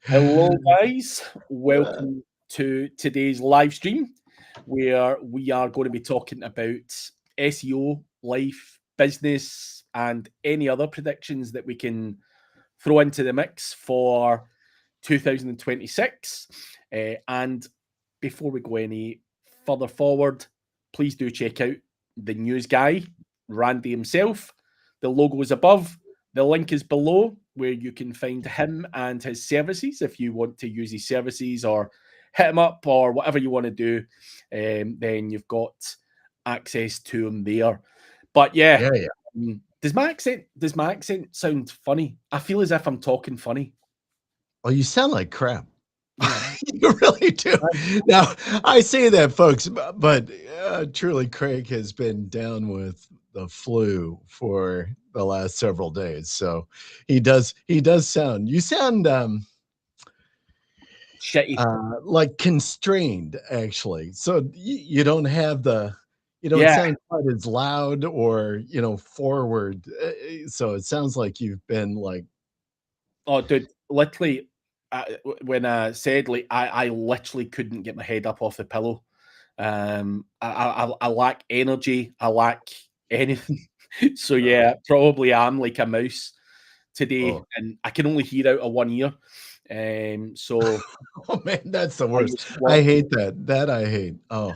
Hello, guys. Welcome to today's live stream where we are going to be talking about SEO, life, business, and any other predictions that we can throw into the mix for 2026. And before we go any further forward, please do check out the news guy, Randy himself. The logo is above, the link is below, where you can find him and his services if you want to use his services or hit him up or whatever you want to do. Then you've got access to him there. But yeah. Does my accent sound funny? I feel as if I'm talking funny. Oh, you sound like crap. You really do. Now, I say that, folks, but truly, Craig has been down with the flu for the last several days, so he does sound. You sound shitty, like constrained, actually. So you don't have the. You don't Yeah. sound quite as loud or forward. So it sounds like you've been like. Oh, dude! Literally, when I said like I literally couldn't get my head up off the pillow. I lack energy. I lack anything. So yeah, probably I'm like a mouse today, and I can only hear out of one ear. So oh man, that's the worst. I hate that. That I hate. Oh.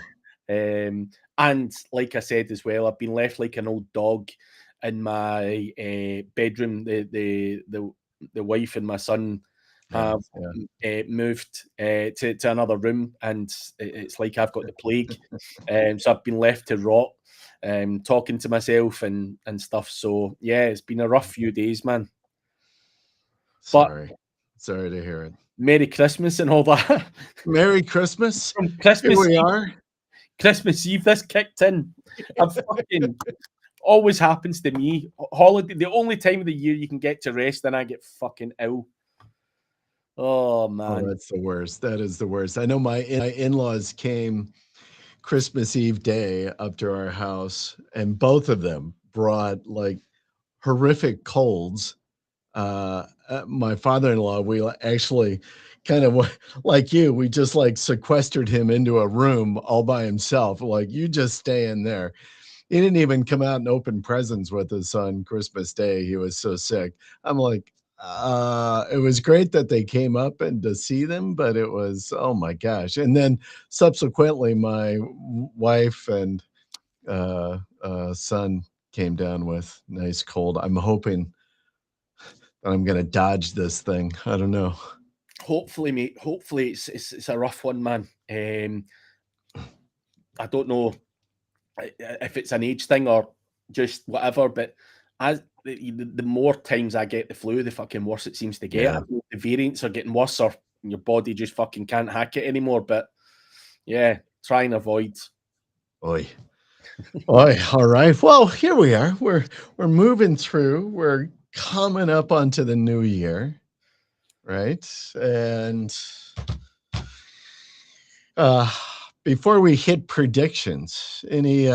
And like I said as well, I've been left like an old dog in my bedroom. The wife and my son have moved to another room, and it's like I've got the plague. So I've been left to rot, talking to myself and stuff. So yeah, it's been a rough few days, man. Sorry to hear it. Merry Christmas and all that. Merry Christmas. From Christmas Here we Eve. are. Christmas Eve, this kicked in. I've fucking always happens to me. Holiday, the only time of the year you can get to rest, then I get fucking ill. Oh man, that's the worst. That is the worst. I know my in-laws came Christmas Eve day up to our house, and both of them brought like horrific colds. My father-in-law, we actually kind of like you, we just like sequestered him into a room all by himself. Like, you just stay in there. He didn't even come out and open presents with us on Christmas Day. He was so sick. I'm like, it was great that they came up and to see them, but it was, oh my gosh. And then subsequently, my wife and son came down with nice cold. I'm hoping that I'm going to dodge this thing. I don't know. Hopefully, mate. Hopefully, it's a rough one, man. I don't know if it's an age thing or just whatever, but as the more times I get the flu, the fucking worse it seems to get. Yeah. The variants are getting worse, or your body just fucking can't hack it anymore. But yeah, try and avoid. Oi. Oi. All right. Well, here we are. We're moving through. We're coming up onto the new year, right? And before we hit predictions, any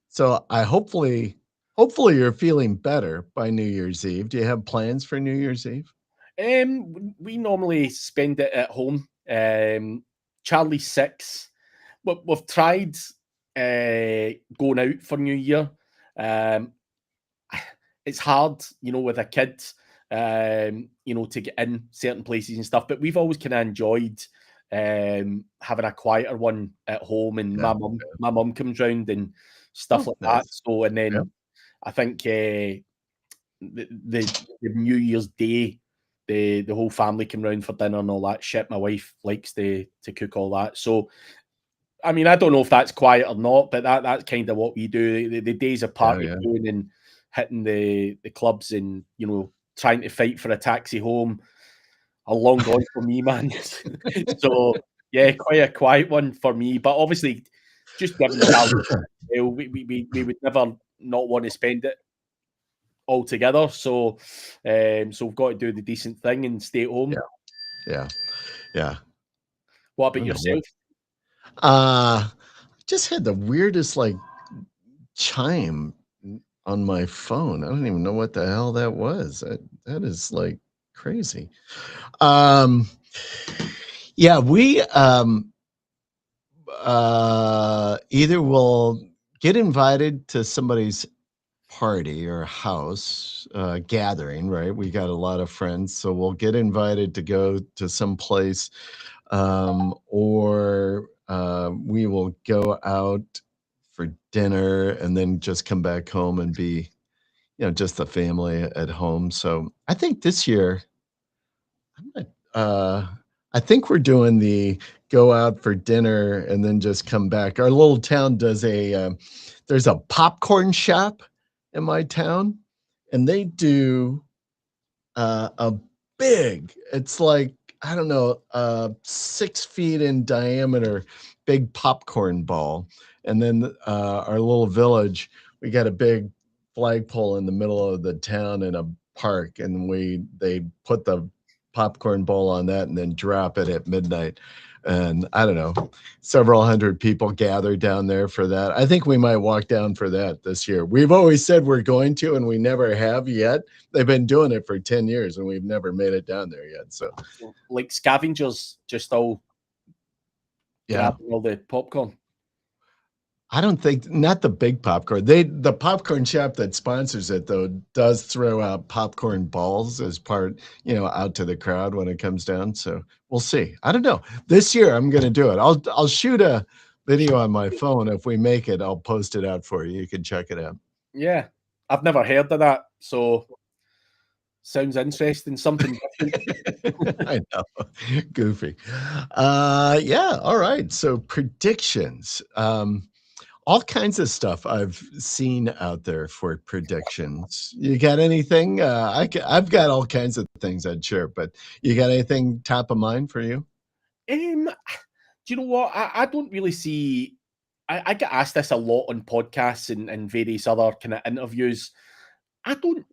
so I hopefully you're feeling better by New Year's Eve. Do you have plans for New Year's Eve? We normally spend it at home. Charlie's 6. We've tried going out for New Year. It's hard, with a kid, to get in certain places and stuff. But we've always kind of enjoyed having a quieter one at home, and my mum comes round and stuff like that. So, and then I think the New Year's Day, the whole family came round for dinner and all that shit. My wife likes to cook all that. So, I mean, I don't know if that's quiet or not, but that's kind of what we do. The days of partying and hitting the clubs and, trying to fight for a taxi home are long gone for me, man. So, yeah, quite a quiet one for me. But obviously, just given the we would never not want to spend it all together. So we've got to do the decent thing and stay at home. Yeah. What about yourself? Just had the weirdest like chime on my phone. I don't even know what the hell that was. That is like crazy. Yeah, we either will get invited to somebody's party or house gathering, right? We got a lot of friends, so we'll get invited to go to some place, or we will go out for dinner and then just come back home and be, just the family at home. So I think this year, I'm not, I think we're doing the go out for dinner and then just come back. Our little town does there's a popcorn shop in my town, and they do a big, it's like, I don't know, 6 feet in diameter, big popcorn ball. And then our little village, we got a big flagpole in the middle of the town in a park, and they put the popcorn bowl on that and then drop it at midnight. And I don't know, several hundred people gather down there for that. I think we might walk down for that this year. We've always said we're going to, and we never have yet. They've been doing it for 10 years and we've never made it down there yet. So like scavengers, just all grabbing all the popcorn. I don't think, not the big popcorn. The popcorn shop that sponsors it though does throw out popcorn balls as part, out to the crowd when it comes down. So we'll see. I don't know. This year I'm going to do it. I'll shoot a video on my phone. If we make it, I'll post it out for you. You can check it out. Yeah, I've never heard of that. So sounds interesting. Something different. I know. Goofy. Yeah. All right. So predictions. All kinds of stuff I've seen out there for predictions. You got anything? I've got all kinds of things I'd share, but you got anything top of mind for you? Do you know what? I don't really see. I get asked this a lot on podcasts and various other kind of interviews. I don't.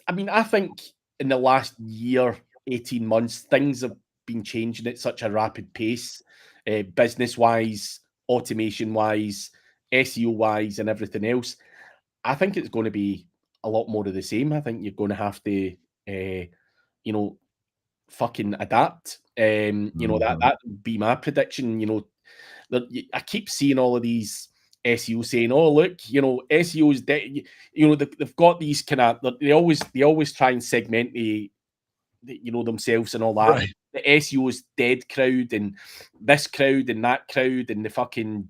I mean, I think in the last year, 18 months, things have been changing at such a rapid pace, business wise, automation wise, SEO wise, and everything else. I think it's going to be a lot more of the same. I think you're going to have to, you know, fucking adapt. That would be my prediction. I keep seeing all of these SEO saying, "Oh, look, SEO is dead." They've got these kind of they always try and segment themselves and all that. Right. The SEO is dead crowd and this crowd and that crowd and the fucking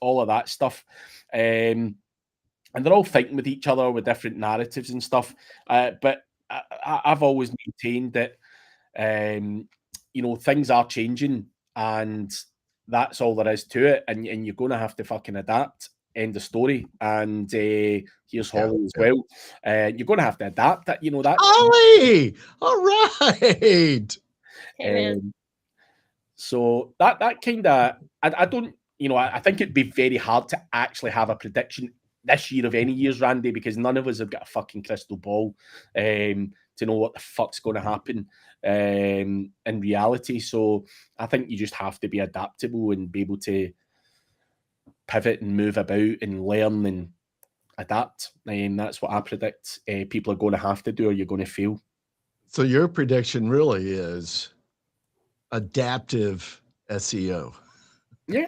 all of that stuff. And they're all fighting with each other with different narratives and stuff. But I've always maintained that things are changing, and that's all there is to it. And you're going to have to fucking adapt. End of story. And here's Holly as well. You're going to have to adapt. That Holly, all right. So that kind of I don't I think it'd be very hard to actually have a prediction this year of any years, Randy, because none of us have got a fucking crystal ball to know what the fuck's going to happen in reality. So I think you just have to be adaptable and be able to pivot and move about and learn and adapt. That's what I predict people are going to have to do, or you're going to fail. So your prediction really is adaptive SEO. Yeah.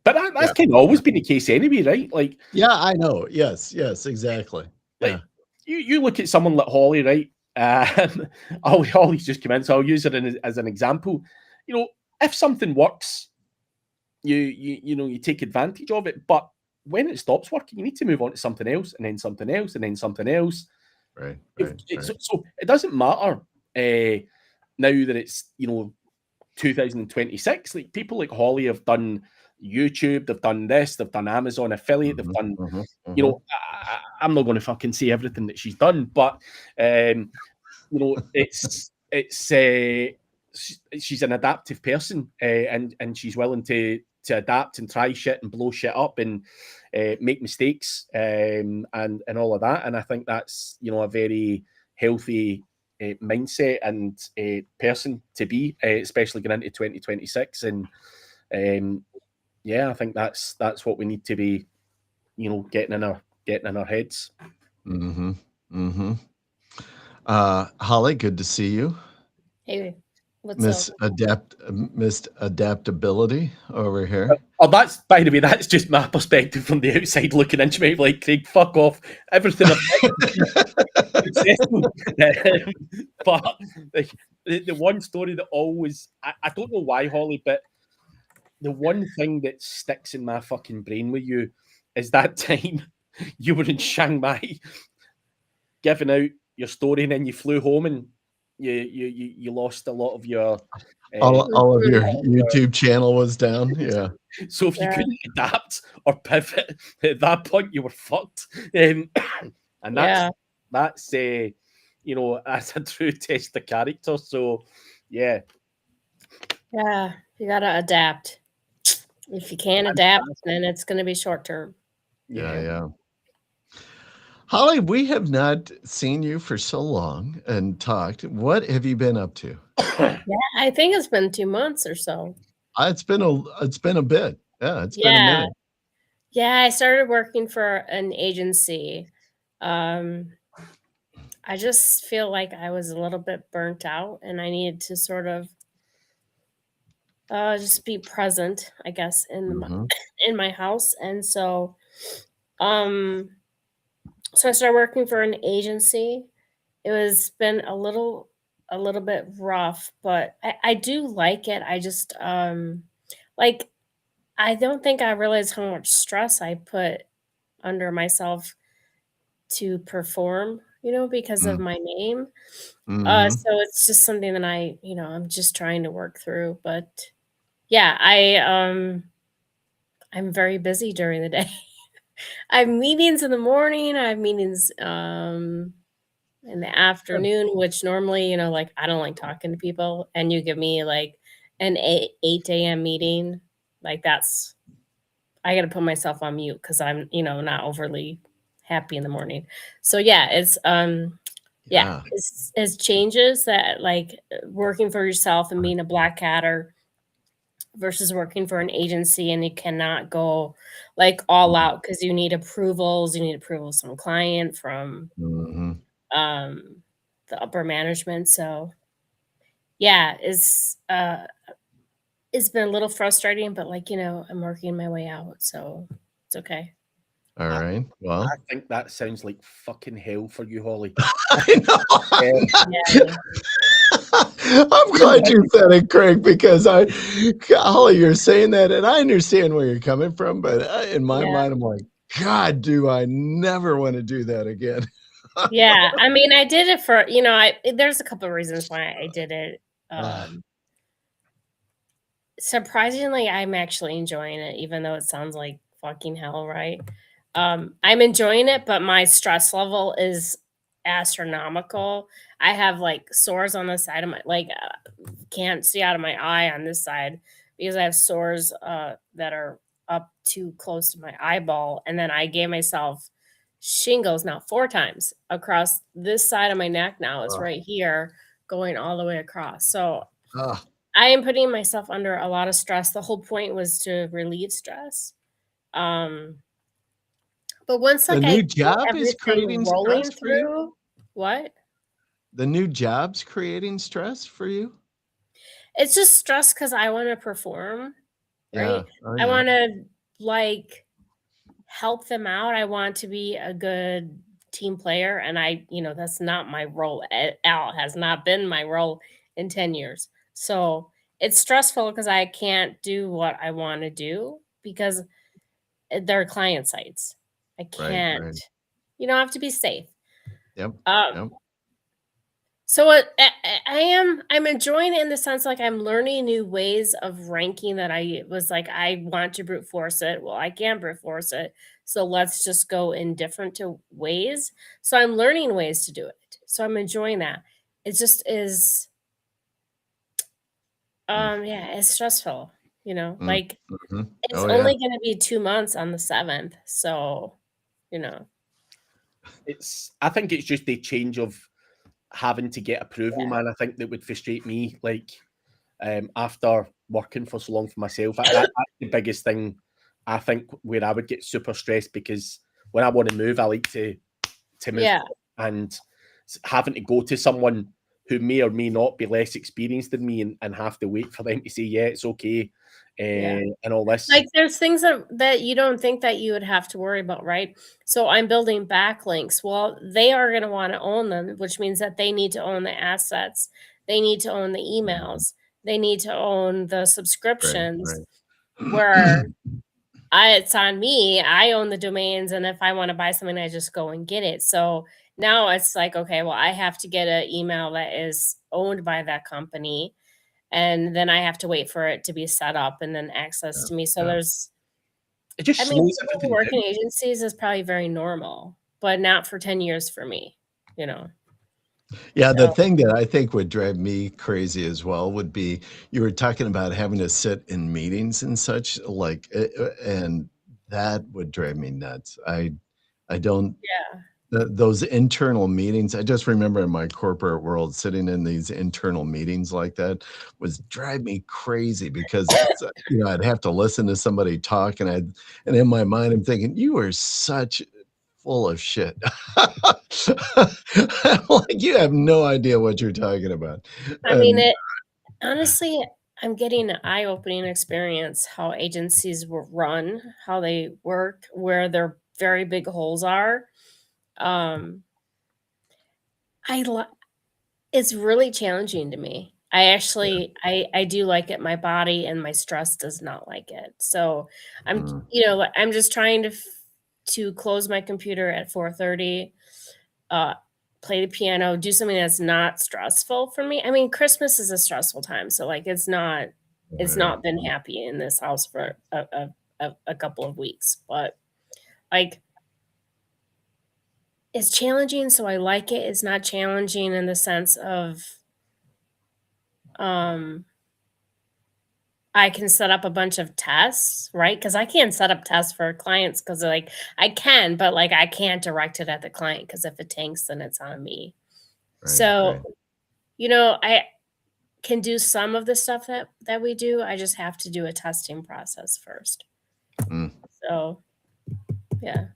But that's kind of always been the case anyway, right? Like, yeah, I know. Yes, exactly. Like, you look at someone like Holly, right? Holly's just come in, so I'll use it as an example. If something works, you take advantage of it. But when it stops working, you need to move on to something else, and then something else, and then something else. Right. So it doesn't matter now that it's 2026. Like people like Holly have done YouTube, they've done this, they've done Amazon affiliate, they've done. I'm not going to fucking say everything that she's done, but she's an adaptive person, and she's willing to adapt and try shit and blow shit up and make mistakes and all of that. And I think that's a very healthy mindset and person to be, especially going into 2026. And I think that's what we need to be, getting in our heads. Mm-hmm. Mm-hmm. Holly, good to see you. Hey, what's up? Miss Adaptability over here. Oh, that's, by the way, that's just my perspective from the outside looking into me. Like, Craig, fuck off. Everything I've successful. But like, the one story that always, I don't know why, Holly, but the one thing that sticks in my fucking brain with you is that time you were in Chiang Mai giving out your story, and then you flew home and you lost a lot of your. All of your YouTube channel was down. Yeah. So if you couldn't adapt or pivot at that point, you were fucked. And that's you know, that's a true test of character. So yeah. Yeah, you gotta adapt. If you can't adapt, then it's gonna be short term. Yeah. Holly, we have not seen you for so long and talked. What have you been up to? Yeah, I think it's been 2 months or so. It's been a bit. Yeah, it's been a minute. Yeah, I started working for an agency. I just feel like I was a little bit burnt out and I needed to sort of just be present, I guess, in my house. And so so I started working for an agency. It was been a little bit rough, but I do like it. I just like I don't think I realized how much stress I put under myself to perform, because of my name. So it's just something that I'm just trying to work through. But yeah, I'm very busy during the day. I have meetings in the morning, I have meetings in the afternoon, which normally, like I don't like talking to people, and you give me like an 8 a.m. meeting, like I got to put myself on mute because I'm, not overly happy in the morning. So yeah, it's changes that like working for yourself and being a black hatter versus working for an agency, and you cannot go like all out because you need approvals. You need approvals from client, from the upper management. So yeah, it's been a little frustrating, but I'm working my way out, so it's okay. All right. Well, I think that sounds like fucking hell for you, Holly. I know. I'm glad you said it, Craig, because Holly, you're saying that, and I understand where you're coming from, but in my mind, I'm like, God, do I never want to do that again? Yeah, I mean, I did it for there's a couple of reasons why I did it. Surprisingly, I'm actually enjoying it, even though it sounds like fucking hell, right? I'm enjoying it, but my stress level is astronomical. I have like sores on the side of my can't see out of my eye on this side because I have sores that are up too close to my eyeball, and then I gave myself shingles now 4 times across this side of my neck. Now it's right here going all the way across. So I am putting myself under a lot of stress. The whole point was to relieve stress. But once the new job is creating stress for you? What? The new job's creating stress for you? It's just stress because I want to perform, right? I want to help them out. I want to be a good team player, and that's not my role at all. It has not been my role in 10 years. So it's stressful because I can't do what I want to do because they're client sites. I can't. Right. I have to be safe. Yep. So I'm enjoying it in the sense like I'm learning new ways of ranking that I was like, I want to brute force it. Well, I can't brute force it. So let's just go in different ways. So I'm learning ways to do it. So I'm enjoying that. It just is, it's stressful, like it's only going to be 2 months on the 7th. So, I think it's just the change of having to get approval, man. I think that would frustrate me. Like, after working for so long for myself, that's the biggest thing. I think where I would get super stressed because when I want to move, I like to to move Yeah. and having to go to someone who may or may not be less experienced than me and have to wait for them to say, yeah, it's okay, Yeah. and all this. Like, there's things that you don't think that you would have to worry about, right? So I'm building backlinks. Well, they are going to want to own them, which means that they need to own the assets. They need to own the emails. They need to own the subscriptions. Where it's on me. I own the domains, and if I want to buy something, I just go and get it. So now it's like, okay, well, I have to get an email that is owned by that company, and then I have to wait for it to be set up and then access to me. So there's, It just I mean, slows people who everything work in down. agencies is probably very normal, but not for 10 years for me, you know. Yeah, the So, thing that I think would drive me crazy as well would be you were talking about having to sit in meetings and such, like, and that would drive me nuts. I don't yeah. those internal meetings. I just remember in my corporate world, sitting in these internal meetings like that was drive me crazy because it's, I'd have to listen to somebody talk, and in my mind I'm thinking, you are such full of shit. Like, you have no idea what you're talking about. I mean, And honestly, I'm getting an eye-opening experience how agencies will run, how they work, where their very big holes are. Um, I li It's really challenging to me. I actually I do like it. My body and my stress does not like it. So I'm, mm, I'm just trying to close my computer at 4:30, uh, play the piano, do something that's not stressful for me. I mean, Christmas is a stressful time, so like it's yeah, not been happy in this house for a couple of weeks, but like it's challenging, so I like it. It's not challenging in the sense of um I can set up a bunch of tests, right? Because I can't set up tests for clients because like I can, but like I can't direct it at the client because if it tanks, then it's on me. right, So, right. I can do some of the stuff that we do. I just have to do a testing process first. Mm, So, yeah.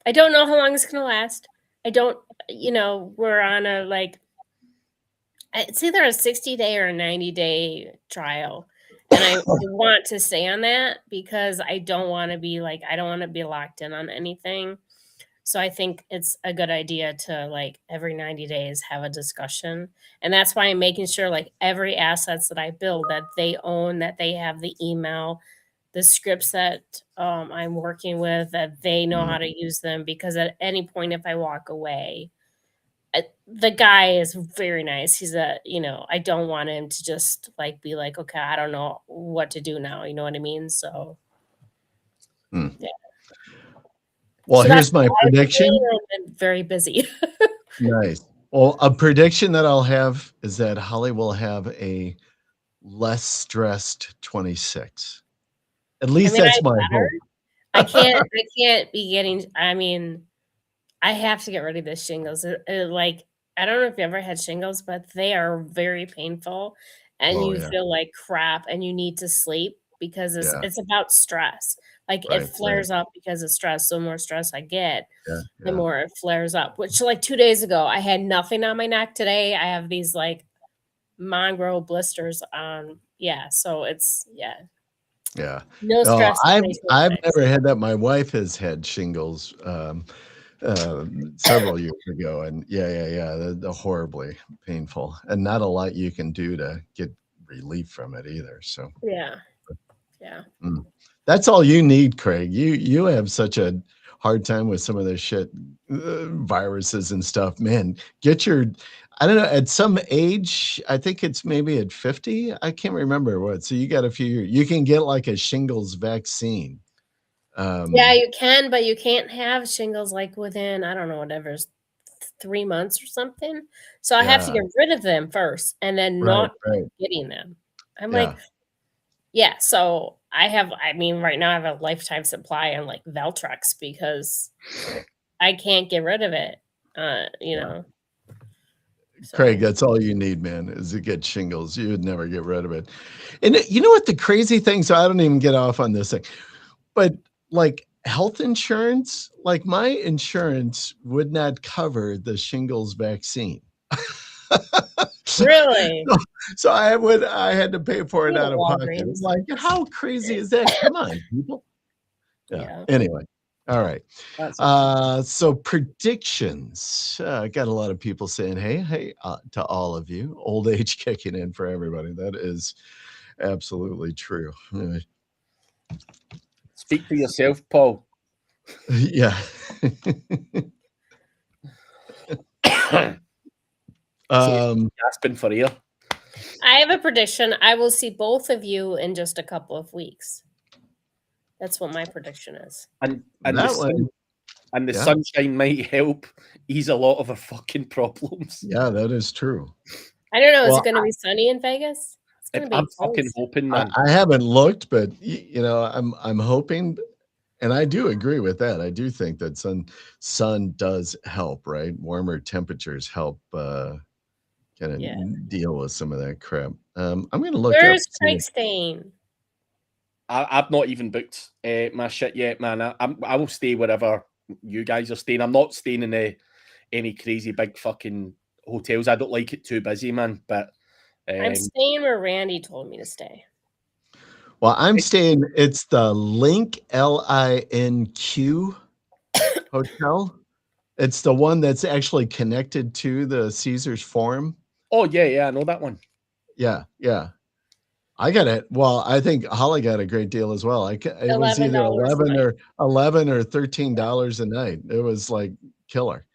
I don't know how long it's gonna last. I don't, we're on a like it's either a 60-day or a 90-day trial. And I want to stay on that because I don't want to be like I don't want to be locked in on anything. So I think it's a good idea to like every 90 days have a discussion. And that's why I'm making sure like every assets that I build that they own, that they have the email, the scripts that I'm working with, that they know mm, how to use them because at any point if I walk away, the guy is very nice. He's I don't want him to just like be like, okay, I don't know what to do now. You know what I mean? So mm. yeah. Well, So that's here's my why prediction. I've been very busy. Nice. Well, a prediction that I'll have is that Holly will have a less stressed 26. At I least mean, that's my hope. I can't be getting, I mean, I have to get rid of the shingles. Like, I don't know if you ever had shingles, but they are very painful and Oh, you yeah. feel like crap and you need to sleep because it's Yeah. it's about stress. Like it Right, right. flares up because of stress. So more stress I get, Yeah, the yeah. more it flares up. Which like 2 days ago, I had nothing on my neck. Today I have these like mongrel blisters on. Yeah. So it's Yeah. no No, stress I've 2026. never had that. My wife has had shingles, several years ago, and yeah, they're horribly painful, and not a lot you can do to get relief from it either, so Yeah. Yeah. mm. That's all you need, Craig. You have such a hard time with some of this shit, viruses and stuff. Man, get your I don't know, at some age, I think it's maybe at 50. I can't remember what. So you got a few years. You can get like a shingles vaccine. Yeah, Um, you can, but you can't have shingles like within, I don't know, whatever's 3 months or something. So I have to yeah, get rid of them first and then right, not right. getting them. I'm Yeah. like, yeah, so I mean, right now I have a lifetime supply on like Veltrex because I can't get rid of it. Uh, you Yeah. know, Craig, so that's all you need, man, is to get shingles. You would never get rid of it. And you know what the crazy thing, so I don't even get off on this thing, but like health insurance, like my insurance would not cover the shingles vaccine. Really? So I had to pay for it Go to out of pocket. Walgreens. Like, how crazy is that? Come on, people. Yeah. Yeah. Anyway. All right. That's interesting. So predictions. I got a lot of people saying, hey, to all of you. Old age kicking in for everybody. That is absolutely true. Speak for yourself, Paul. Yeah. Gasping for air. I have a prediction. I will see both of you in just a couple of weeks. That's what my prediction is. And that one, the yeah. sunshine might help ease a lot of our fucking problems. Yeah, that is true. I don't know. Is Well, it going to be sunny in Vegas? It's going to be I'm close. fucking hoping, man. I haven't looked, but I'm hoping, and I do agree with that. I do think that sun does help, right? Warmer temperatures help kind of deal with some of that crap. I'm going to look Where's up. Craig staying? I've not even booked my shit yet, man. I will stay wherever you guys are staying. I'm not staying in any crazy big fucking hotels. I don't like it too busy, man. But I'm staying where Randy told me to stay. Well, I'm staying. It's the Link LINQ hotel. It's the one that's actually connected to the Caesars Forum. Oh yeah, I know that one. Yeah. I got it. Well, I think Holly got a great deal as well. It was either $11 or $13 a night. It was like killer.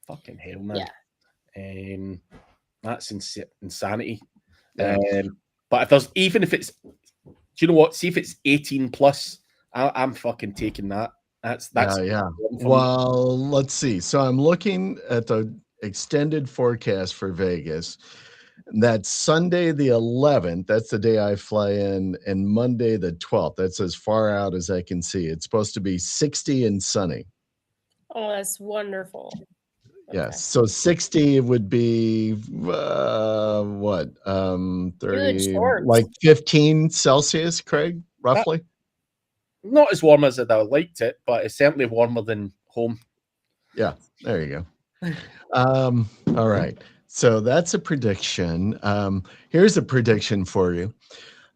Fucking hell, man. Yeah. That's insanity. Yeah. But if it's, do you know what? See if it's 18 plus, I'm fucking taking that. That's yeah. Well, let's see. So I'm looking at the extended forecast for Vegas. That's Sunday the 11th. That's the day I fly in, and Monday the 12th. That's as far out as I can see. It's supposed to be 60 and sunny. Oh, that's wonderful. Okay. Yes. So 60 would be what? 30, like 15 Celsius, Craig, roughly. Not as warm as I'd have liked it, but it's certainly warmer than home. Yeah, there you go. All right. So that's a prediction. Here's a prediction for you.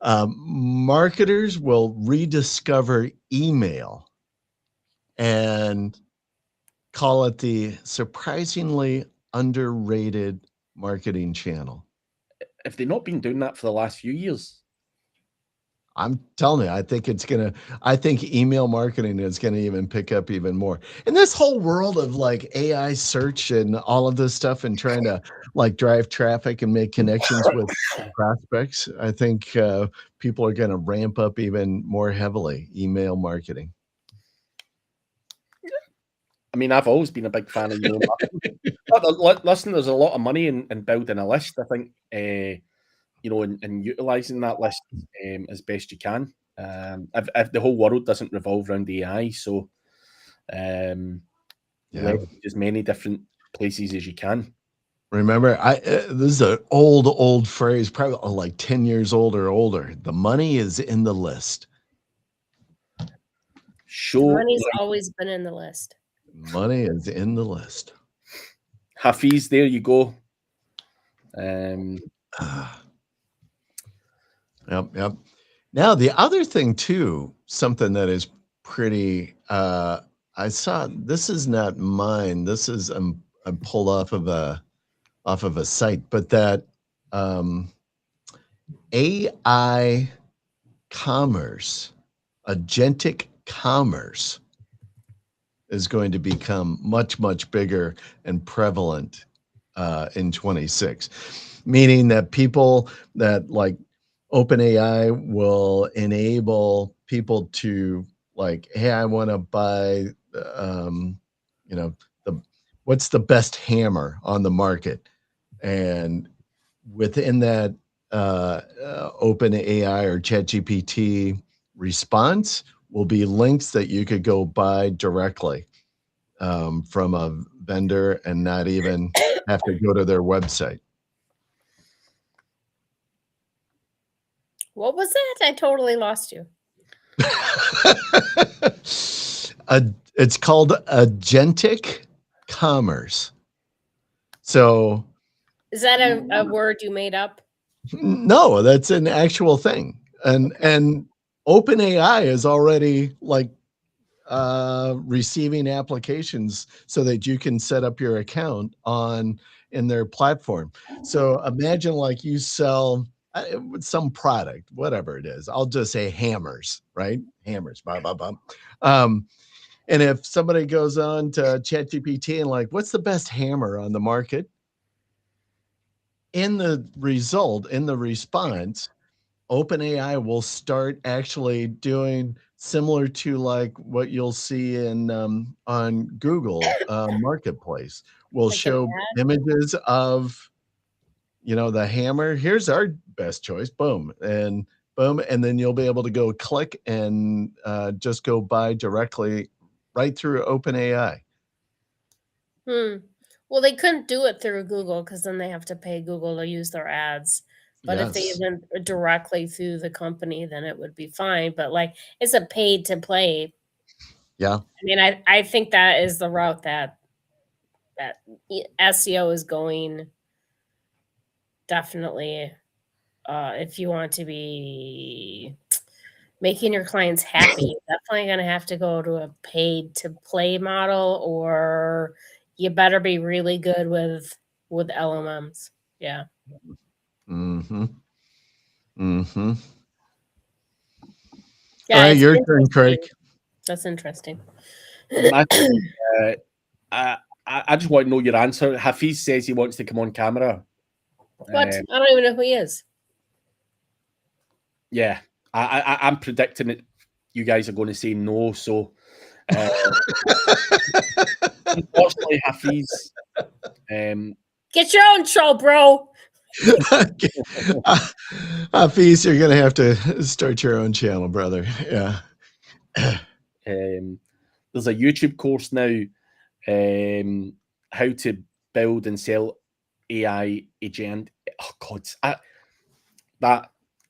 Marketers will rediscover email and call it the surprisingly underrated marketing channel. Have they not been doing that for the last few years? I'm telling you, I think email marketing is going to even pick up even more. In this whole world of like AI search and all of this stuff and trying to like drive traffic and make connections with prospects, I think people are going to ramp up even more heavily email marketing. I mean, I've always been a big fan of email marketing. But listen, there's a lot of money in building a list, I think. And utilizing that list as best you can. If the whole world doesn't revolve around AI, so leverage as many different places as you can. Remember, this is an old phrase, probably like 10 years old or older. The money is in the list. Money's always been in the list. Money is in the list. Hafiz, there you go. Yep. Now, the other thing too, something that is pretty, I saw, this is not mine. This is, I'm pulled off of a site, but that AI commerce, agentic commerce is going to become much, much bigger and prevalent in 26, meaning that people that like OpenAI will enable people to like, hey, I want to buy, what's the best hammer on the market, and within that OpenAI or ChatGPT response will be links that you could go buy directly from a vendor and not even have to go to their website. What was that? I totally lost you. It's called agentic commerce. So Is that a word you made up? no, that's an actual thing. And OpenAI is already like receiving applications so that you can set up your account in their platform. So imagine like you sell some product, whatever it is. I'll just say hammers, right? Hammers, blah, blah, blah. And if somebody goes on to ChatGPT and like, what's the best hammer on the market? In the response, OpenAI will start actually doing similar to like what you'll see in on Google Marketplace. Will Like an show ad? images of the hammer. Here's our best choice. Boom and boom, and then you'll be able to go click and just go buy directly right through OpenAI. Hmm. Well, they couldn't do it through Google because then they have to pay Google to use their ads. But if they Yes. went directly through the company, then it would be fine. But like, it's a paid to play. Yeah. I mean, I think that is the route that SEO is going. Definitely, if you want to be making your clients happy, you're definitely going to have to go to a paid to play model, or you better be really good with LMMs. Yeah. Mm-hmm. Mm-hmm. All Yeah, right, it's your turn, Craig. interesting. That's interesting. I just want to know your answer. Hafiz says he wants to come on camera. What? I don't even know who he is. Yeah, I'm predicting that you guys are going to say no. So, unfortunately, Hafiz, Get your own show, bro. Hafiz, you're gonna have to start your own channel, brother. Yeah. There's a YouTube course now, how to build and sell AI agent. Oh God,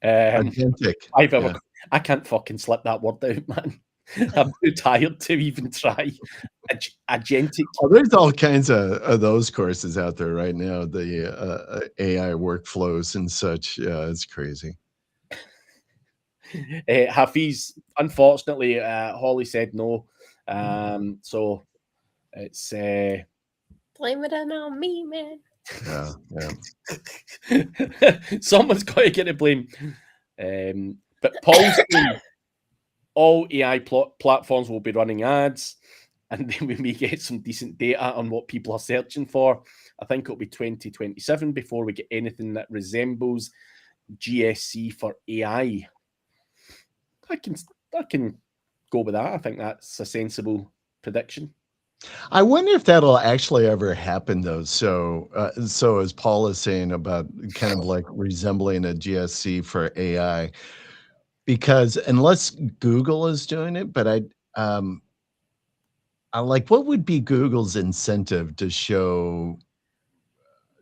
Agentic. Yeah. I can't fucking slip that word out, man. I'm too tired to even try. Agentic. Oh, there's all kinds of those courses out there right now. The AI workflows and such. Yeah, it's crazy. Hafiz, unfortunately, Holly said no. So it's Blame it on me, man. Yeah, someone's got to get the blame. But Paul's saying all AI platforms will be running ads, and then we may get some decent data on what people are searching for. I think it'll be 2027 before we get anything that resembles GSC for AI. I can go with that. I think that's a sensible prediction. I wonder if that'll actually ever happen, though. So as Paul is saying about kind of like resembling a GSC for AI, because unless Google is doing it, but I like, what would be Google's incentive to show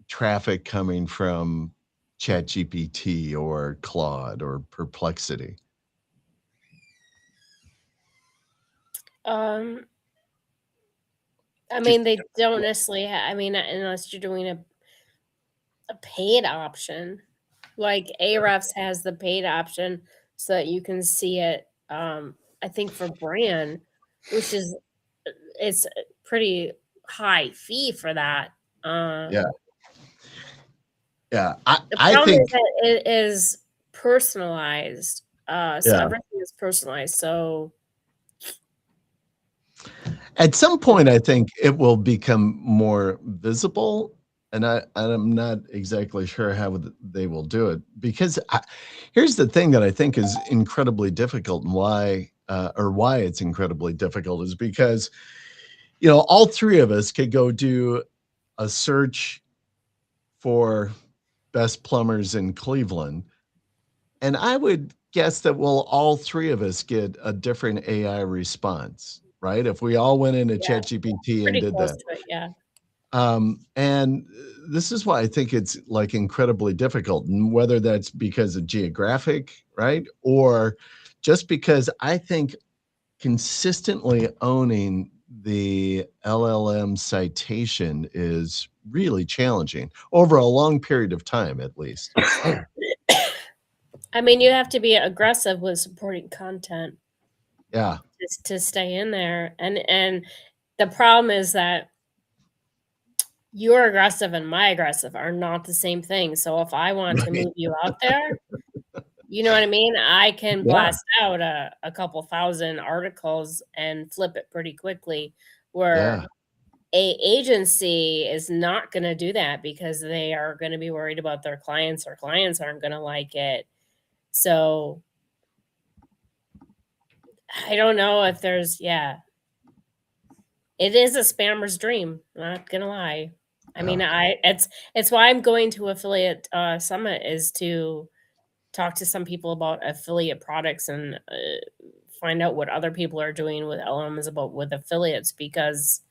traffic coming from ChatGPT or Claude or Perplexity? I mean, they don't necessarily I mean, unless you're doing a paid option. Like Ahrefs has the paid option so that you can see it, I think for brand, which is it's a pretty high fee for that. Yeah. Yeah. The I problem think is that it is personalized. So Yeah. everything is personalized. So at some point, I think it will become more visible, and I'm not exactly sure how they will do it, because here's the thing that I think is incredibly difficult, and why it's incredibly difficult is because all three of us could go do a search for best plumbers in Cleveland, and I would guess that we'll all three of us get a different AI response, right? If we all went into yeah, ChatGPT and pretty did close that. to it, yeah. And this is why I think it's like incredibly difficult, and whether that's because of geographic, right? Or just because I think consistently owning the LLM citation is really challenging over a long period of time, at least. I mean, you have to be aggressive with supporting content Yeah. just to stay in there. And the problem is that your aggressive and my aggressive are not the same thing. So if I want to Right. move you out there, you know what I mean? I can Yeah. blast out a couple thousand articles and flip it pretty quickly, where Yeah. a agency is not going to do that because they are going to be worried about their clients, or clients aren't going to like it. So I don't know if there's, yeah, it is a spammer's dream. Not gonna lie. I mean, it's why I'm going to affiliate summit, is to talk to some people about affiliate products and find out what other people are doing with LMs about with affiliates, because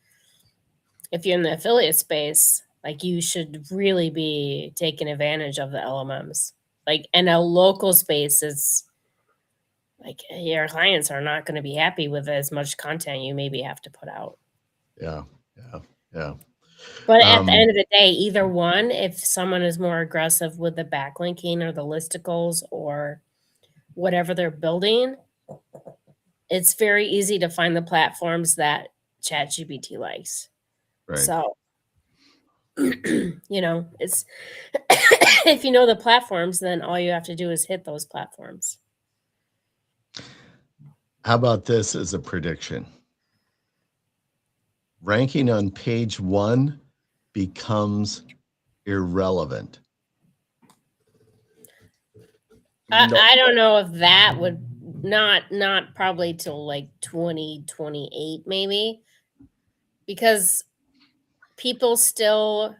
if you're in the affiliate space, like, you should really be taking advantage of the LMMs. Like, in a local space, it's like your clients are not going to be happy with as much content you maybe have to put out. Yeah. Yeah. Yeah. But at the end of the day, either one, if someone is more aggressive with the backlinking or the listicles or whatever they're building, it's very easy to find the platforms that ChatGPT likes. Right. So, you know, it's if you know the platforms, then all you have to do is hit those platforms. How about this as a prediction? Ranking on page 1 becomes irrelevant. I don't know if that would not probably till like 2028 maybe, because people still,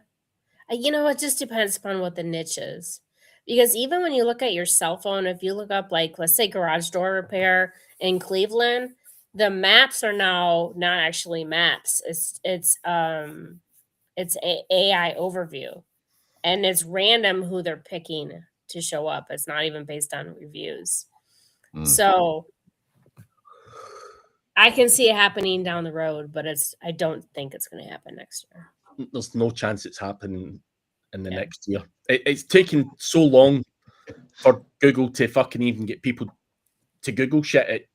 you know, it just depends upon what the niche is. Because even when you look at your cell phone, if you look up, like, let's say garage door repair in Cleveland, the maps are now not actually maps. It's a AI overview, and it's random who they're picking to show up. It's not even based on reviews. So I can see it happening down the road, but I don't think it's going to happen next year. There's no chance it's happening in the next year. It's taken so long for Google to fucking even get people to Google shit.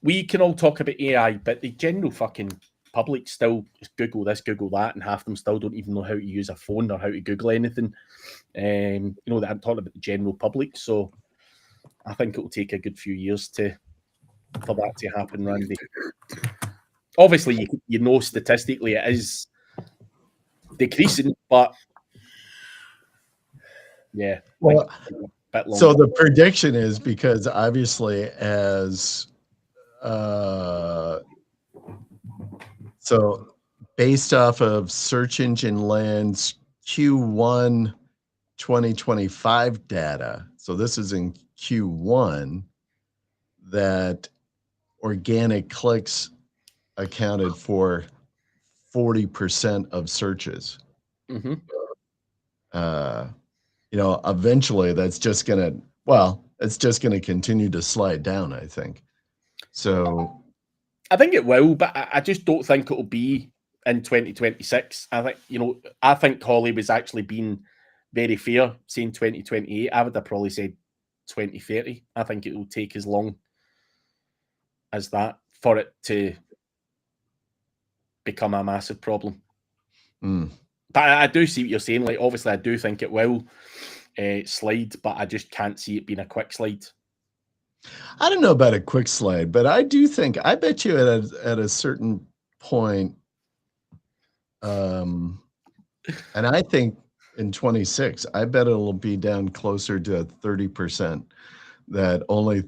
We can all talk about AI, but the general fucking public still Google this, Google that, and half them still don't even know how to use a phone or how to Google anything. You know, that I'm talking about the general public. So I think it'll take a good few years for that to happen, Randy. Obviously, you know, statistically it is decreasing, but yeah. Well, so the prediction is, because obviously as so based off of Search Engine Land's Q1 2025 data, so this is in Q1, that organic clicks accounted for 40% of searches. Mm-hmm. You know, eventually that's just gonna, well, it's just gonna continue to slide down, I think. So I think it will, but I just don't think it'll be in 2026. I think, you know, I think Holly was actually being very fair saying 2028. I would have probably said 2030. I think it will take as long as that for it to become a massive problem. But I do see what you're saying. Like, obviously, I do think it will slide, but I just can't see it being a quick slide. I don't know about a quick slide, but I do think, I bet you at a certain point, and I think in 26, I bet it'll be down closer to 30%, that only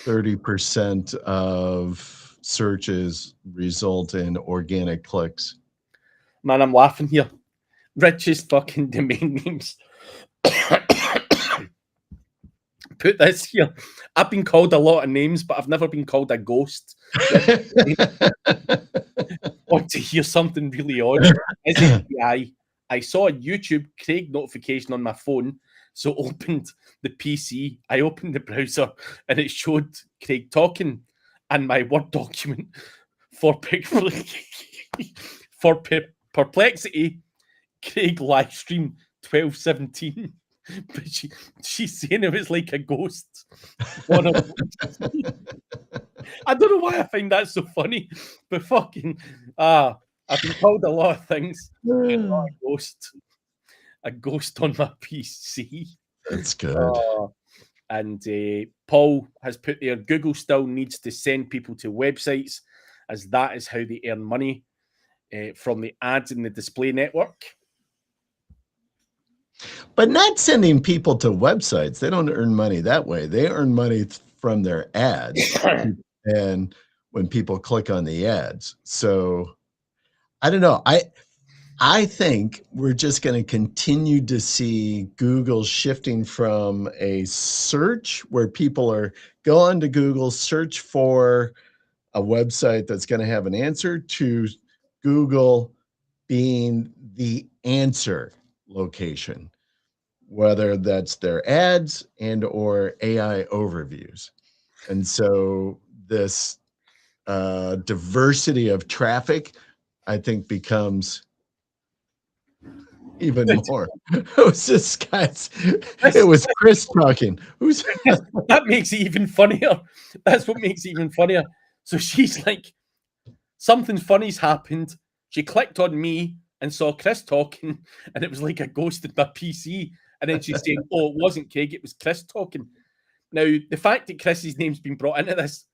30% of searches result in organic clicks. Man, I'm laughing here. Richest fucking domain names. Put this here. I've been called a lot of names, but I've never been called a ghost. Want to hear something really odd? Is it AI? I saw a YouTube Craig notification on my phone, so opened the PC. I opened the browser, and it showed Craig talking. and my Word document for for perplexity. Craig live stream 12:17, but she's saying it was like a ghost. I don't know why I find that so funny, but fucking I've been called a lot of things. Not a ghost on my PC. That's good. And Paul has put there, Google still needs to send people to websites, as that is how they earn money from the ads in the display network. But not sending people to websites. They don't earn money that way. They earn money from their ads and when people click on the ads. So I don't know. I think we're just going to continue to see Google shifting from a search where people are go on to Google, search for a website that's going to have an answer, to Google being the answer location, whether that's their ads and or AI overviews. And so this diversity of traffic, I think, becomes even more. Who's this guy's? It was Chris talking. Who's that? Makes it even funnier. That's what makes it even funnier. So she's like, something funny's happened. She clicked on me and saw Chris talking, and it was like a ghost in my PC. And then she's saying, "Oh, it wasn't Craig, it was Chris talking." Now, the fact that Chris's name's been brought into this,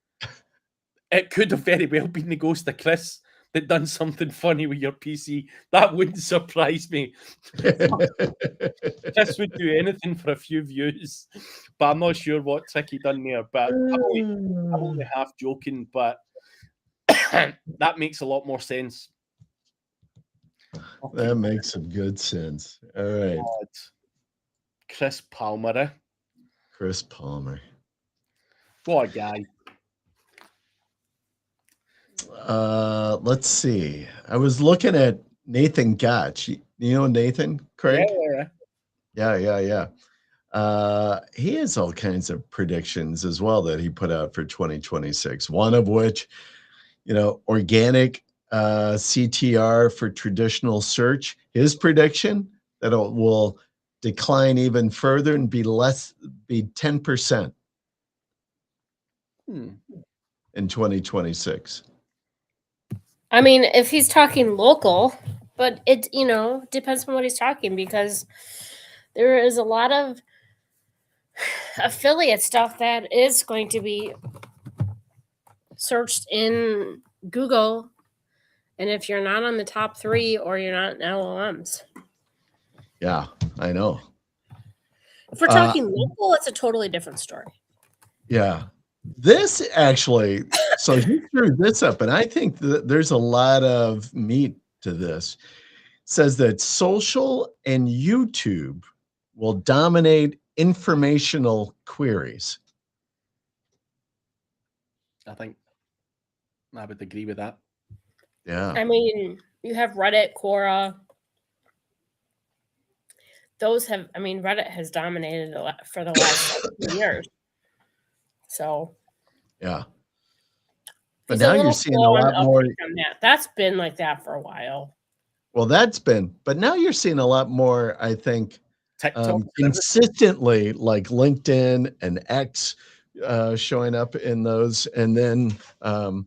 it could have very well been the ghost of Chris that done something funny with your PC. That wouldn't surprise me. Chris would do anything for a few views, but I'm not sure what trick he done there. But I'm only half joking, but that makes a lot more sense. That makes some good sense. All right. God. Chris Palmer. Chris Palmer. What a guy. Let's see. I was looking at Nathan Gotch. You know Nathan, Craig? Yeah. He has all kinds of predictions as well that he put out for 2026. One of which, organic CTR for traditional search. His prediction that it will decline even further and be 10% in 2026. I mean, if he's talking local, but it, depends on what he's talking, because there is a lot of affiliate stuff that is going to be searched in Google. And if you're not on the top 3 or you're not in LLMs. Yeah, I know. If we're talking local, it's a totally different story. Yeah. This actually, so he threw this up, and I think that there's a lot of meat to this. It says that social and YouTube will dominate informational queries. I think I would agree with that. Yeah. I mean, you have Reddit, Quora. Reddit has dominated for the last years. So. Yeah. But now you're seeing a lot more. That's been like that for a while. Well, but now you're seeing a lot more, I think, TikTok consistently, like LinkedIn and X showing up in those. And then, and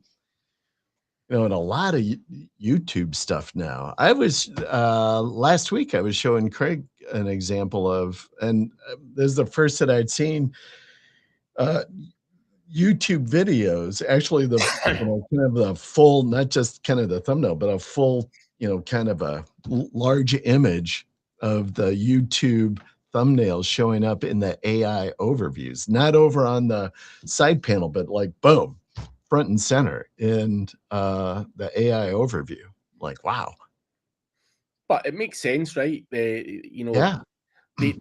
a lot of YouTube stuff now. I was, last week, I was showing Craig an example of, and this is the first that I'd seen, YouTube videos, actually the kind of the full, not just kind of the thumbnail, but a full, kind of a large image of the YouTube thumbnails showing up in the AI overviews, not over on the side panel, but like boom, front and center in the AI overview. Like, wow. But it makes sense, right? They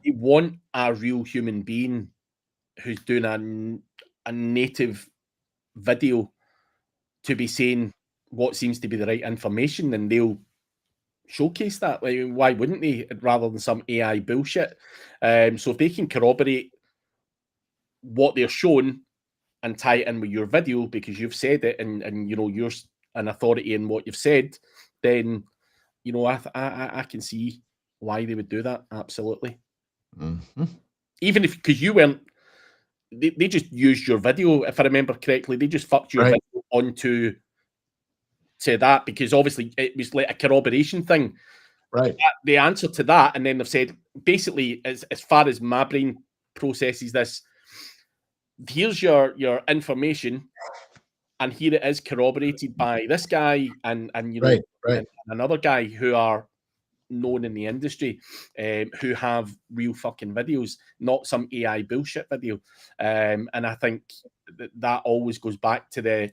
want a real human being who's doing a native video to be saying what seems to be the right information, and they'll showcase that. Like, why wouldn't they, rather than some AI bullshit? So if they can corroborate what they're showing and tie it in with your video because you've said it and you know you're an authority in what you've said, then you know I can see why they would do that. Absolutely. Mm-hmm. Even if because you weren't, they just used your video, if I remember correctly. They just fucked your Right. video onto to that because obviously it was like a corroboration thing. Right. The answer to that, and then they've said basically as far as my brain processes this, here's your information, and here it is corroborated by this guy and you know Right. and another guy who are known in the industry, who have real fucking videos, not some AI bullshit video. And I think that always goes back to the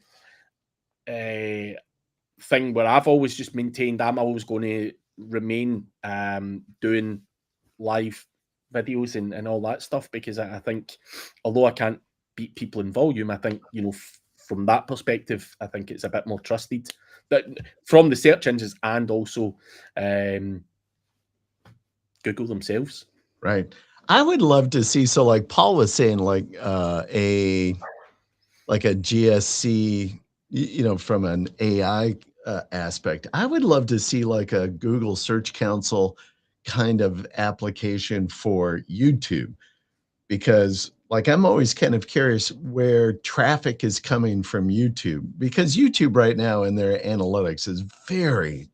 thing where I've always just maintained I'm always going to remain doing live videos and all that stuff because I think although I can't beat people in volume, I think you know from that perspective I think it's a bit more trusted that from the search engines and also Google themselves. Right. I would love to see, so like Paul was saying, like a GSC, you know, from an AI aspect. I would love to see like a Google Search Console kind of application for YouTube, because like I'm always kind of curious where traffic is coming from YouTube, because YouTube right now in their analytics is very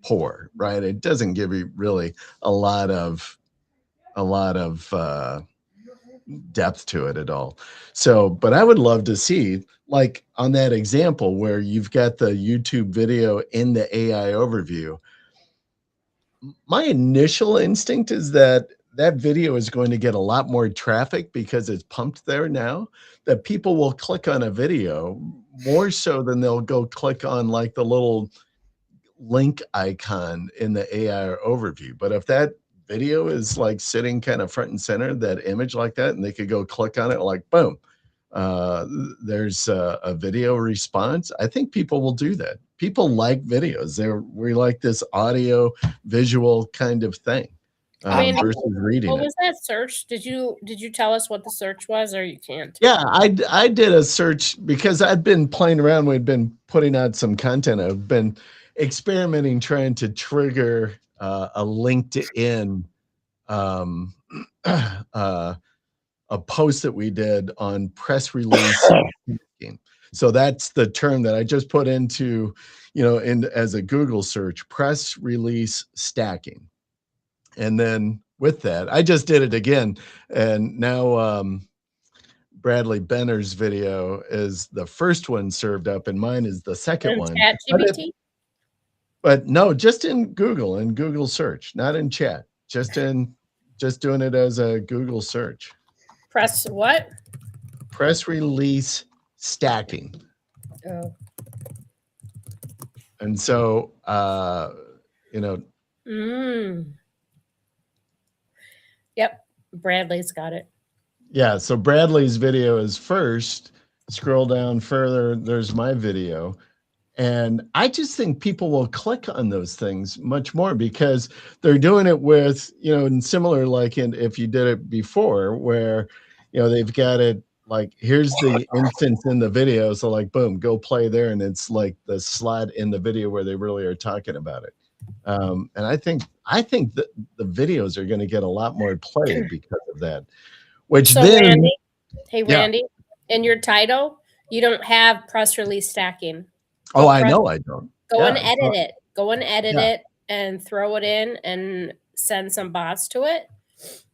poor, right? It doesn't give you really a lot of depth to it at all. So, but I would love to see, like on that example where you've got the YouTube video in the AI overview, my initial instinct is that that video is going to get a lot more traffic because it's pumped there now, that people will click on a video more so than they'll go click on like the little link icon in the AI overview. But if that video is like sitting kind of front and center, that image like that, and they could go click on it, like boom, there's a video response. I think people will do that. People like videos. We like this audio visual kind of thing versus reading what it. was that search? Did you tell us what the search was, or you can't? Yeah, I did a search because I'd been playing around. We'd been putting out some content. I've been experimenting, trying to trigger a LinkedIn a post that we did on press release stacking. So that's the term that I just put into, you know, in as a Google search, press release stacking. And then with that, I just did it again. And now Bradley Benner's video is the first one served up, and mine is the second one. ChatGPT? But no, just in Google search, not in chat, just doing it as a Google search. Press what? Press release stacking. Oh. And so, you know. Yep. Bradley's got it. Yeah. So Bradley's video is first. Scroll down further. There's my video. And I just think people will click on those things much more because they're doing it with, you know, and similar, like if you did it before where, you know, they've got it like, here's the instance in the video. So like, boom, go play there. And it's like the slot in the video where they really are talking about it. And I think that the videos are going to get a lot more play because of that, which so then. Randy, hey, Yeah. Randy, in your title, you don't have press release stacking. Oh, I know I don't. Go and edit it. Go and edit it and throw it in and send some bots to it.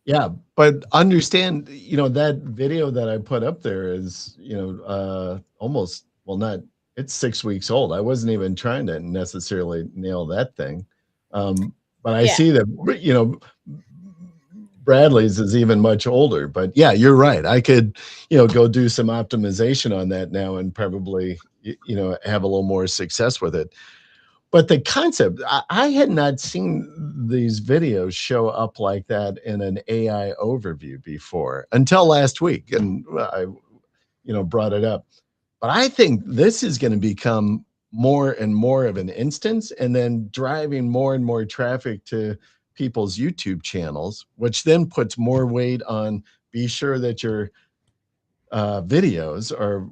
Yeah, but understand, you know, that video that I put up there is, you know, almost, well, not, it's 6 weeks old. I wasn't even trying to necessarily nail that thing. But I see that, you know, Bradley's is even much older. But yeah, you're right. I could, you know, go do some optimization on that now and probably, you know, have a little more success with it. But the concept, I had not seen these videos show up like that in an AI overview before until last week. And I, you know, brought it up. But I think this is going to become more and more of an instance, and then driving more and more traffic to people's YouTube channels, which then puts more weight on be sure that you're videos are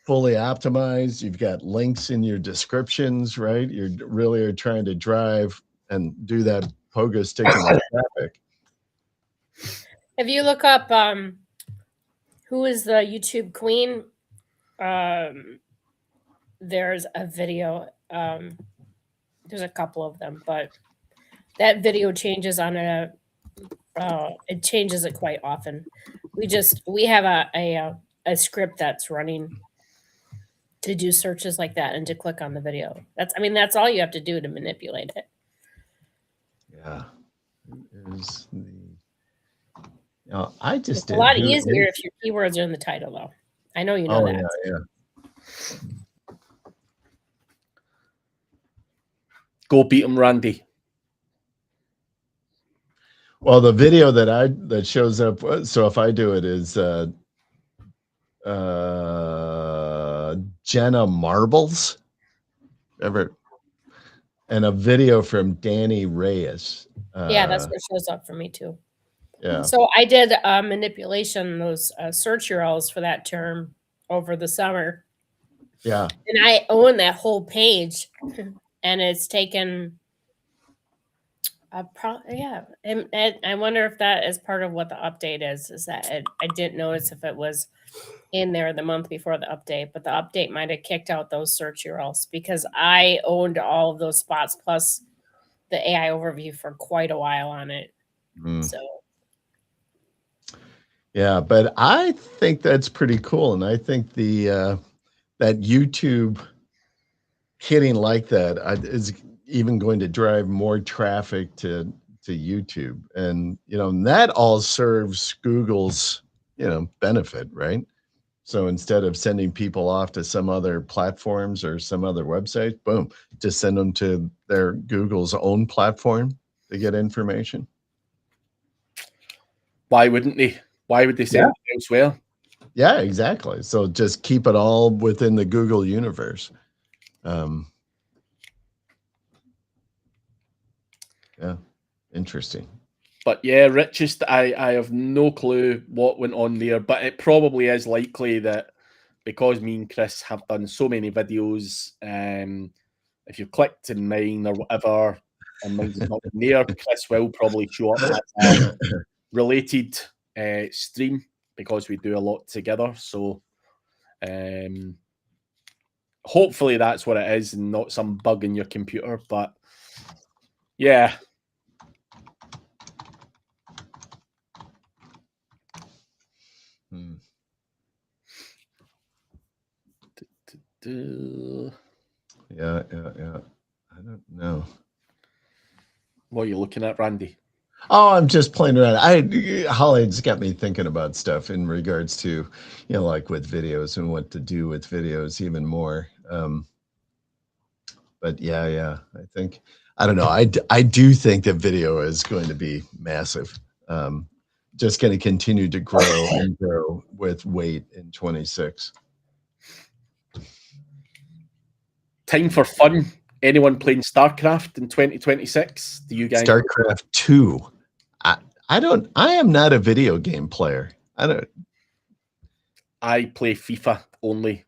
fully optimized. You've got links in your descriptions, right? You're really are trying to drive and do that pogo stick in the traffic. If you look up who is the YouTube queen, there's a video. There's a couple of them, but that video changes on a it changes it quite often. We have a script that's running to do searches like that and to click on the video. That's all you have to do to manipulate it. Yeah. Is the I just It's did a lot who easier is- if your keywords are in the title, though. I know you know that. Yeah. Go beat him, Randy. Well, the video that shows up, so if I do it, is Jenna Marbles, ever, and a video from Danny Reyes. Yeah, that's what shows up for me too. Yeah. So I did manipulation, those search URLs for that term over the summer. Yeah. And I own that whole page, and it's taken yeah. And I wonder if that is part of what the update is that I didn't notice if it was in there the month before the update, but the update might have kicked out those search URLs because I owned all of those spots plus the AI overview for quite a while on it. So yeah, but I think that's pretty cool, and I think the that YouTube hitting like that is even going to drive more traffic to YouTube, and that all serves Google's benefit, right? So instead of sending people off to some other platforms or some other website, boom, just send them to their Google's own platform to get information. Why wouldn't they? Why would they send it elsewhere? Yeah, exactly. So just keep it all within the Google universe. Yeah, interesting. But yeah, Richest, I have no clue what went on there, but it probably is likely that because me and Chris have done so many videos, if you clicked in mine or whatever, and mine's not been there, Chris will probably show up as a related stream because we do a lot together. So hopefully that's what it is and not some bug in your computer. But yeah. Yeah. I don't know. What are you looking at, Randy? Oh, I'm just playing around. Holly's got me thinking about stuff in regards to, like with videos and what to do with videos even more. But yeah, I don't know. I do think that video is going to be massive. Just going to continue to grow and grow with weight in 26. Time for fun. Anyone playing StarCraft in 2026? Do you guys? StarCraft 2. I am not a video game player. I play FIFA only.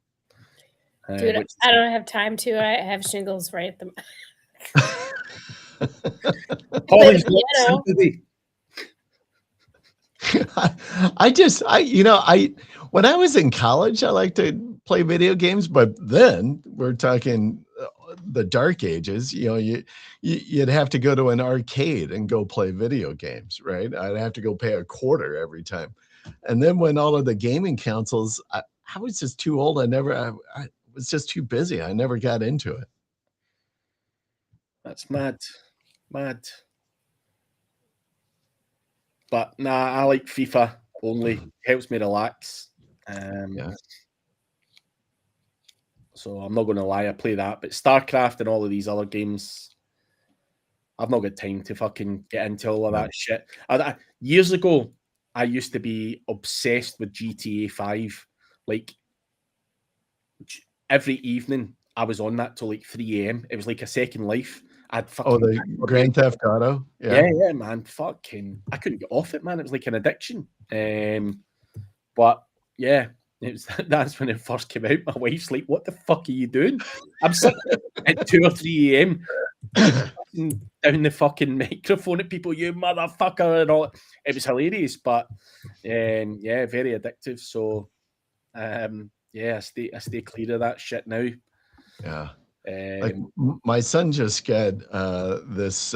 Dude, I don't have time to. I have shingles right at the when I was in college, I liked to play video games, but then we're talking the dark ages. You'd have to go to an arcade and go play video games, right? I'd have to go pay a quarter every time. And then when all of the gaming consoles, I was just too old. I was just too busy. I never got into it. That's mad. But nah, I like FIFA only. Helps me relax. So I'm not going to lie, I play that. But StarCraft and all of these other games, I've not got time to fucking get into all of that shit. Years ago, I used to be obsessed with GTA 5. Like, every evening, I was on that till like 3 a.m. It was like a second life. The Grand Theft Auto? Yeah, man. Fucking, I couldn't get off it, man. It was like an addiction. But yeah, That's when it first came out. My wife's like, "What the fuck are you doing?" I'm sitting at 2 or 3 a.m. down the fucking microphone at people, "You motherfucker," and all. It was hilarious, but yeah, very addictive. So yeah, I stay clear of that shit now. Yeah. Like my son just got this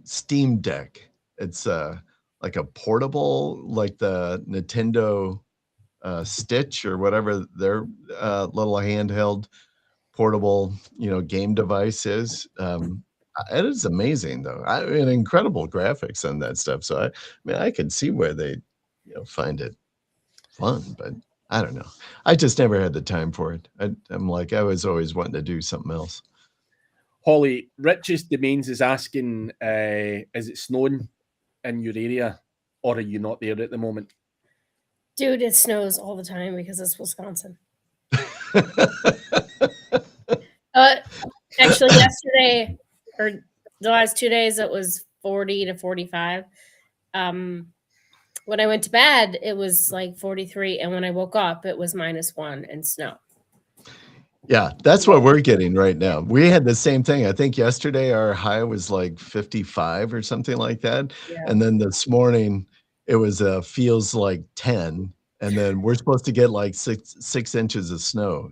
Steam Deck. It's like a portable, like the Nintendo Stitch or whatever their little handheld portable, game device is. It is amazing, though. I mean, incredible graphics on that stuff. So I mean, I can see where they, find it fun, but I don't know. I just never had the time for it. I'm like, I was always wanting to do something else. Holly, Richest Domains is asking, is it snowing in your area, or are you not there at the moment? Dude, it snows all the time because it's Wisconsin. Actually, yesterday or the last 2 days, it was 40 to 45. When I went to bed, it was like 43, and when I woke up, it was -1 and snow. Yeah, that's what we're getting right now. We had the same thing. I think yesterday our high was like 55 or something like that. Yeah. And then this morning it was feels like 10. And then we're supposed to get like six inches of snow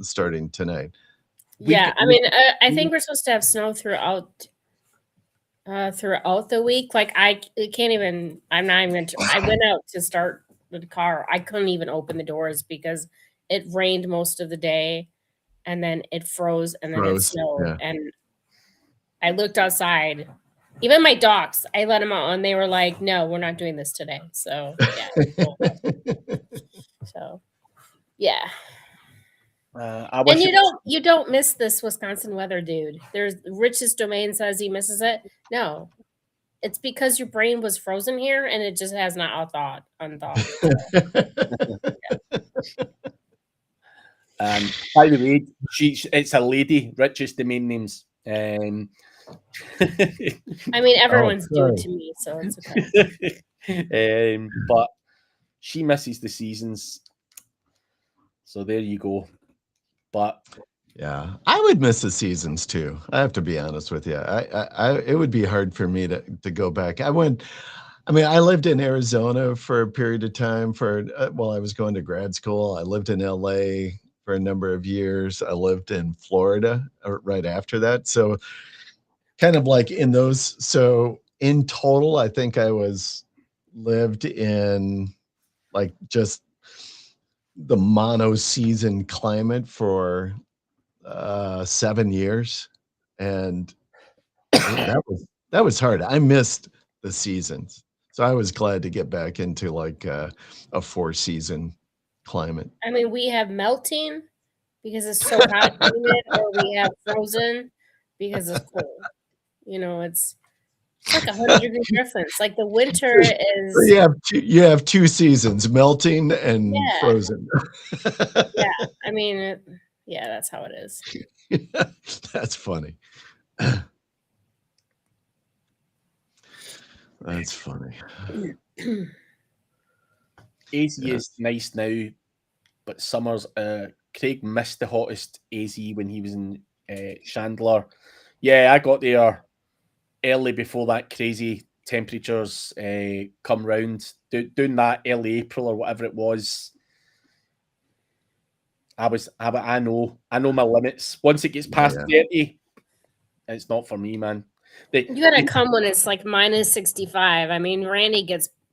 starting tonight. Yeah, I mean, I think we're supposed to have snow throughout the week. Like I can't even. I'm not even. I went out to start the car. I couldn't even open the doors because it rained most of the day, and then it froze, and then it snowed. Yeah. And I looked outside. Even my dogs, I let them out, and they were like, "No, we're not doing this today." So yeah. So yeah. And you don't miss this Wisconsin weather, dude. There's Richest Domain says he misses it. No, it's because your brain was frozen here and it just has not unthawed. By the way, it's a lady. Richest Domain names. I mean, everyone's due to me, so it's okay. But she misses the seasons, so there you go. But yeah, I would miss the seasons too. I have to be honest with you. It would be hard for me to go back. I lived in Arizona for a period of time while I was going to grad school. I lived in LA for a number of years. I lived in Florida right after that. So kind of like in those. So in total, I think I lived in like just the mono season climate for 7 years, and that was hard. I missed the seasons, so I was glad to get back into like a 4-season climate. I mean, we have melting because it's so hot, or we have frozen because it's cold. It's like 100-degree difference. Like the winter is. You have 2 seasons: melting and frozen. Yeah, I mean. Yeah, that's how it is. That's funny. That's funny. AZ is nice now, but summer's Craig missed the hottest AZ when he was in Chandler. Yeah, I got there early before that crazy temperatures come round. Doing that early April or whatever it was. I know my limits. Once it gets past 30, it's not for me, man. You gotta come when it's like -65. I mean, Randy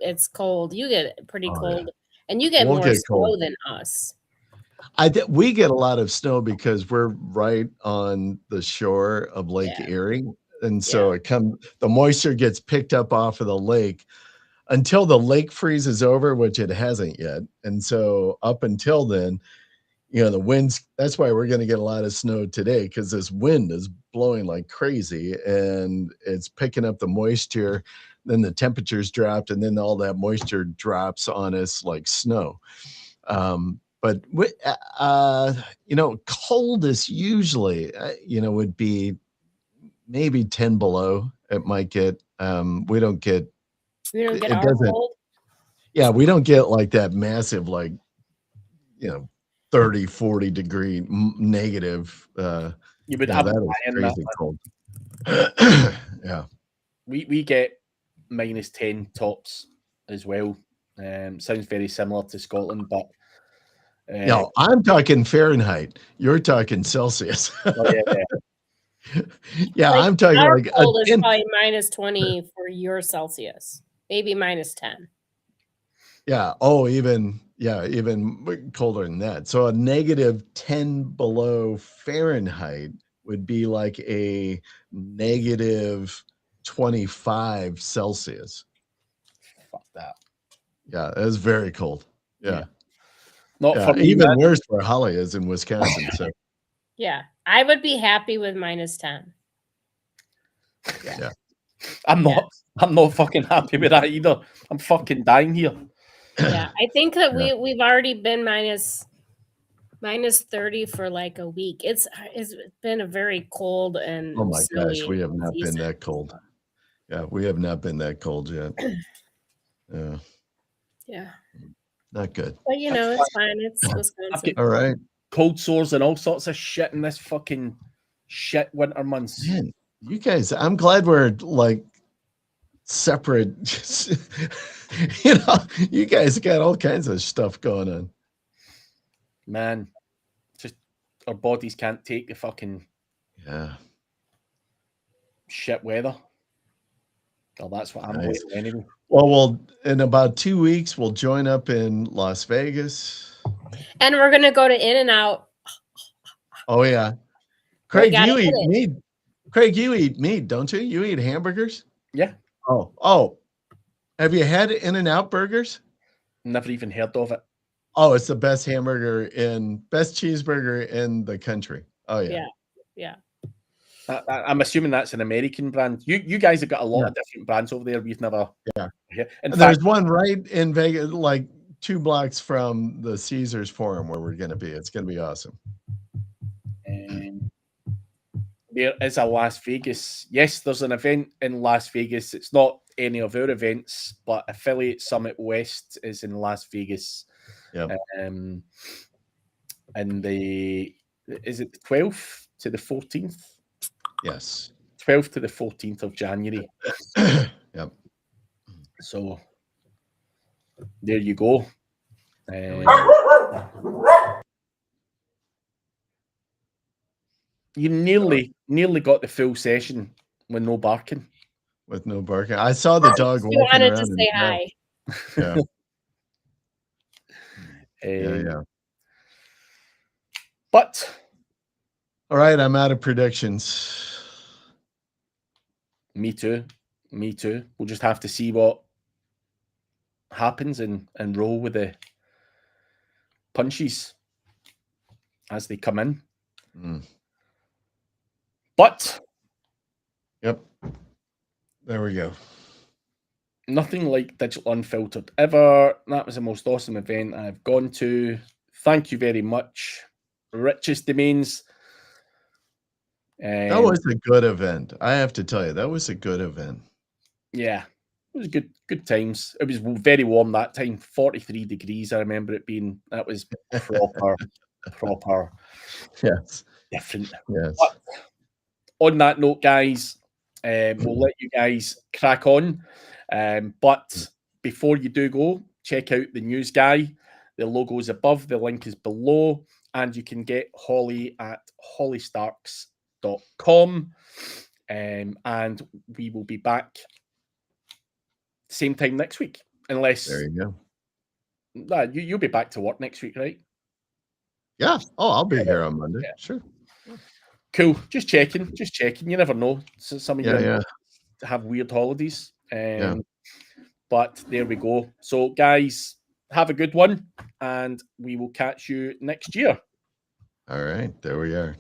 it's cold. You get pretty cold, and you get more snow than us. We get a lot of snow because we're right on the shore of Lake Erie, and so the moisture gets picked up off of the lake until the lake freezes over, which it hasn't yet. And so up until then, the winds, that's why we're going to get a lot of snow today, because this wind is blowing like crazy and it's picking up the moisture. Then the temperatures dropped, and then all that moisture drops on us like snow. But coldest usually, would be maybe 10 below. It might get, we don't get our cold? Yeah, we don't get like that massive, like 30, 40 degree negative. You would have that is in crazy that. cold. Yeah. We get -10 tops as well. Sounds very similar to Scotland, but No, I'm talking Fahrenheit. You're talking Celsius. oh, yeah. Yeah, Like, I'm talking our like cold is probably -20 for your Celsius, maybe -10. Yeah. Oh, even colder than that. So a -10 below Fahrenheit would be like a -25 Celsius. Fuck that. Yeah, that's very cold. Yeah. Not for me, even man. worse where Holly is in Wisconsin. So Yeah, I would be happy with -10. yeah. I'm not fucking happy with that either. I'm fucking dying here. Yeah, I think that Yeah. we've already been -30 for like a week. It's been a very cold and Oh my gosh, snowy we have not season. been that cold. Yeah, we have not been that cold yet. Yeah. Yeah. Not good. But it's fine. It's Wisconsin. All right. Cold sores and all sorts of shit in this fucking shit winter months. Man, you guys, I'm glad we're like separate. You guys got all kinds of stuff going on. Man, just our bodies can't take the fucking shit weather. Well, that's what I'm Nice. waiting anyway. Well, in about 2 weeks, we'll join up in Las Vegas. And we're gonna go to In-N-Out. Oh yeah. Craig, you eat meat. Craig, you eat meat, don't you? You eat hamburgers? Yeah. Oh. Have you had In-N-Out burgers? Never even heard of it. Oh, it's the best best cheeseburger in the country. Oh yeah. Yeah. I'm assuming that's an American brand. You guys have got a lot of different brands over there. We've never. Yeah. In There's fact, one right in Vegas, like 2 blocks from the Caesars Forum where we're going to be. It's going to be awesome. There is a Las Vegas. Yes, there's an event in Las Vegas. It's not any of our events, but Affiliate Summit West is in Las Vegas. Yeah. And is it the 12th to the 14th? Yes. 12th to the 14th of January. Yep. So there you go. You nearly got the full session with no barking. With no barking. I saw the dog walking wanted around. to say hi. Yeah. Yeah. But all right, I'm out of predictions. Me too. We'll just have to see what happens and roll with the punches as they come in. But yep, there we go. Nothing like Digital Unfiltered ever. That was the most awesome event I've gone to. Thank you very much, Richest Domains. That was a good event. I have to tell you, that was a good event. Yeah, it was good times. It was very warm that time, 43 degrees. I remember it being. That was proper. Yes. Different. Yes. But on that note, guys, we'll let you guys crack on. But before you do go, check out the news guy. The logo is above, the link is below, and you can get Holly at hollystarks.com. And we will be back same time next week. Unless there you go. You'll be back to work next week, right? Yeah. Oh, I'll be here on Monday. Yeah. Sure. Cool. Just checking. You never know. Some of you have weird holidays. But there we go. So, guys, have a good one, and we will catch you next year. All right. There we are.